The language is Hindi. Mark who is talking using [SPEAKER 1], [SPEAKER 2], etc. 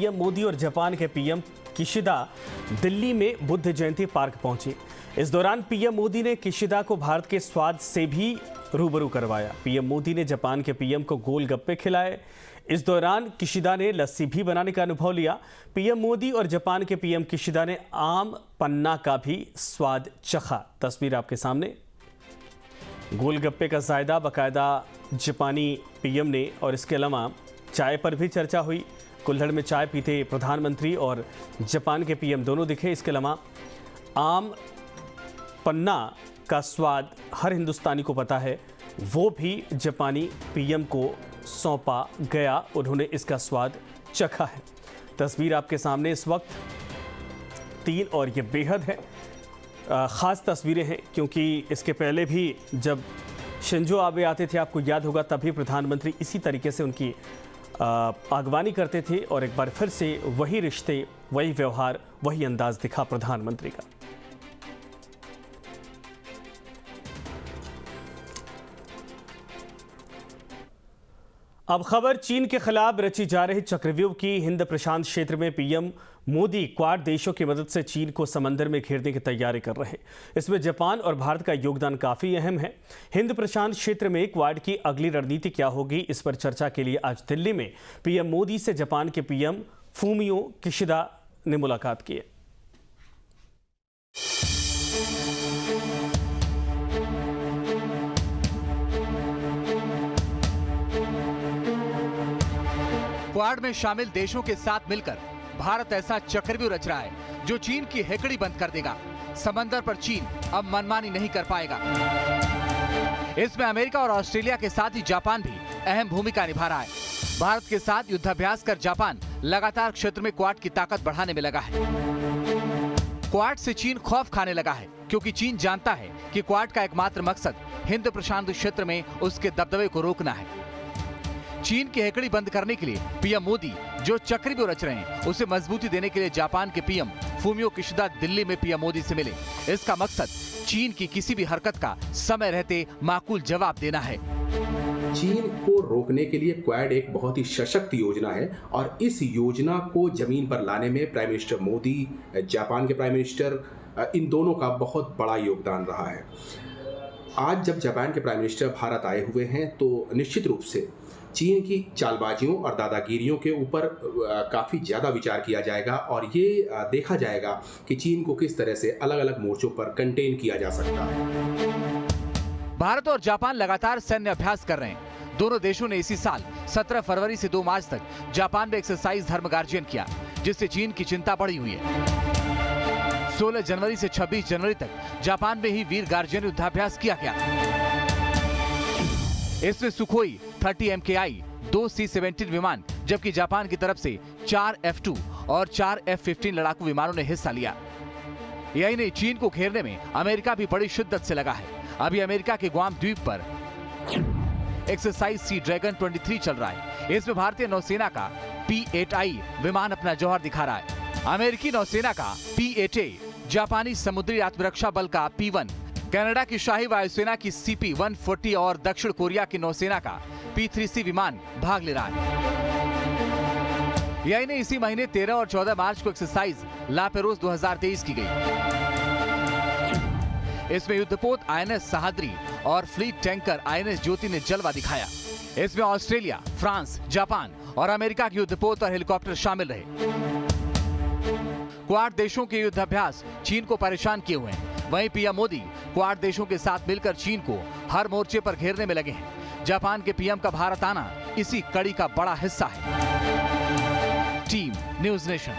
[SPEAKER 1] पीएम मोदी और जापान के पीएम किशिदा दिल्ली में बुद्ध जयंती पार्क पहुंचे। इस दौरान पीएम मोदी ने किशिदा को भारत के स्वाद से भी रूबरू करवाया। पीएम मोदी ने जापान के पीएम को गोलगप्पे खिलाए। इस दौरान किशिदा ने लस्सी भी बनाने का अनुभव लिया। पीएम मोदी और जापान के पीएम किशिदा ने आम पन्ना का भी स्वाद चखा। तस्वीर आपके सामने। गोलगप्पे का जायदा बाकायदा जापानी पीएम ने, और इसके अलावा चाय पर भी चर्चा हुई। कुल्हड़ में चाय पीते प्रधानमंत्री और जापान के पीएम दोनों दिखे। इसके अलावा आम पन्ना का स्वाद हर हिंदुस्तानी को पता है, वो भी जापानी पीएम को सौंपा गया। उन्होंने इसका स्वाद चखा है। तस्वीर आपके सामने इस वक्त 3 और ये बेहद है ख़ास तस्वीरें हैं, क्योंकि इसके पहले भी जब शिंजो आबे आते थे, आपको याद होगा, तभी प्रधानमंत्री इसी तरीके से उनकी आगवानी करते थे। और एक बार फिर से वही रिश्ते, वही व्यवहार, वही अंदाज दिखा प्रधानमंत्री का। अब खबर चीन के खिलाफ रची जा रही चक्रव्यूह की। हिंद प्रशांत क्षेत्र में पीएम मोदी क्वाड देशों की मदद से चीन को समंदर में घेरने की तैयारी कर रहे हैं। इसमें जापान और भारत का योगदान काफी अहम है। हिंद प्रशांत क्षेत्र में क्वाड की अगली रणनीति क्या होगी, इस पर चर्चा के लिए आज दिल्ली में पीएम मोदी से जापान के पीएम फूमियो किशिदा ने मुलाकात की है।
[SPEAKER 2] क्वाड में शामिल देशों के साथ मिलकर भारत ऐसा चक्रव्यूह रच रहा है जो चीन की हेकड़ी बंद कर देगा। समंदर पर चीन अब मनमानी नहीं कर पाएगा। इसमें अमेरिका और ऑस्ट्रेलिया के साथ ही जापान भी अहम भूमिका निभा रहा है। भारत के साथ युद्धाभ्यास कर जापान लगातार क्षेत्र में क्वाड की ताकत बढ़ाने में लगा है। क्वाड से चीन खौफ खाने लगा है, क्योंकि चीन जानता है कि क्वाड का एकमात्र मकसद हिंद प्रशांत क्षेत्र में उसके दबदबे को रोकना है। चीन की हेकड़ी बंद करने के लिए पीएम मोदी जो चक्रव्यूह रच रहे हैं, उसे मजबूती देने के लिए जापान के पीएम फूमियो किशिदा दिल्ली में पीएम मोदी से मिले। इसका मकसद चीन की किसी भी हरकत का समय रहते माकूल जवाब देना है।
[SPEAKER 3] चीन को रोकने के लिए क्वाड एक बहुत ही सशक्त योजना है, और इस योजना को जमीन पर लाने में प्राइम मिनिस्टर मोदी, जापान के प्राइम मिनिस्टर, इन दोनों का बहुत बड़ा योगदान रहा है। आज जब जापान के प्राइम मिनिस्टर भारत आए हुए हैं, तो निश्चित रूप से चीन की चालबाजियों और दादागिरियों के ऊपर काफ़ी ज़्यादा विचार किया जाएगा, और ये देखा जाएगा कि चीन को किस तरह से अलग अलग मोर्चों पर कंटेन किया जा सकता है।
[SPEAKER 2] भारत और जापान लगातार सैन्य अभ्यास कर रहे हैं। दोनों देशों ने इसी साल 17 फरवरी से 2 मार्च तक जापान में एक्सरसाइज धर्म गार्जियन किया, जिससे चीन की चिंता बढ़ी हुई है। 16 जनवरी से 26 जनवरी तक जापान में ही वीर गार्जियन युद्धाभ्यास किया गया। इसमें सुखोई 30 MKI, 2 C-17 विमान, जबकि जापान की तरफ से 4 F-2 और 4 F-15 लड़ाकू विमानों ने हिस्सा लिया। यही नहीं, चीन को घेरने में अमेरिका भी बड़ी शिद्दत से लगा है। अभी अमेरिका के ग्वाम द्वीप पर एक्सरसाइज सी ड्रैगन 23 चल रहा है। इसमें भारतीय नौसेना का P-8I विमान अपना जौहर दिखा रहा है। अमेरिकी नौसेना का P-8A, जापानी समुद्री आत्मरक्षा बल का P-1, कनाडा की शाही वायुसेना की CP-140 और दक्षिण कोरिया की नौसेना का P-3C विमान भाग ले रहा है। यही नहीं, इसी महीने 13 और 14 मार्च को एक्सरसाइज लापेरोस 2023 की गई। इसमें युद्धपोत INS सहाद्री और फ्लीट टैंकर INS ज्योति ने जलवा दिखाया। इसमें ऑस्ट्रेलिया, फ्रांस, जापान और अमेरिका के युद्धपोत और हेलीकॉप्टर शामिल रहे। क्वाड देशों के युद्धाभ्यास चीन को परेशान किए हुए हैं। वहीं पीएम मोदी क्वाड देशों के साथ मिलकर चीन को हर मोर्चे पर घेरने में लगे हैं। जापान के पीएम का भारत आना इसी कड़ी का बड़ा हिस्सा है। Team news nation.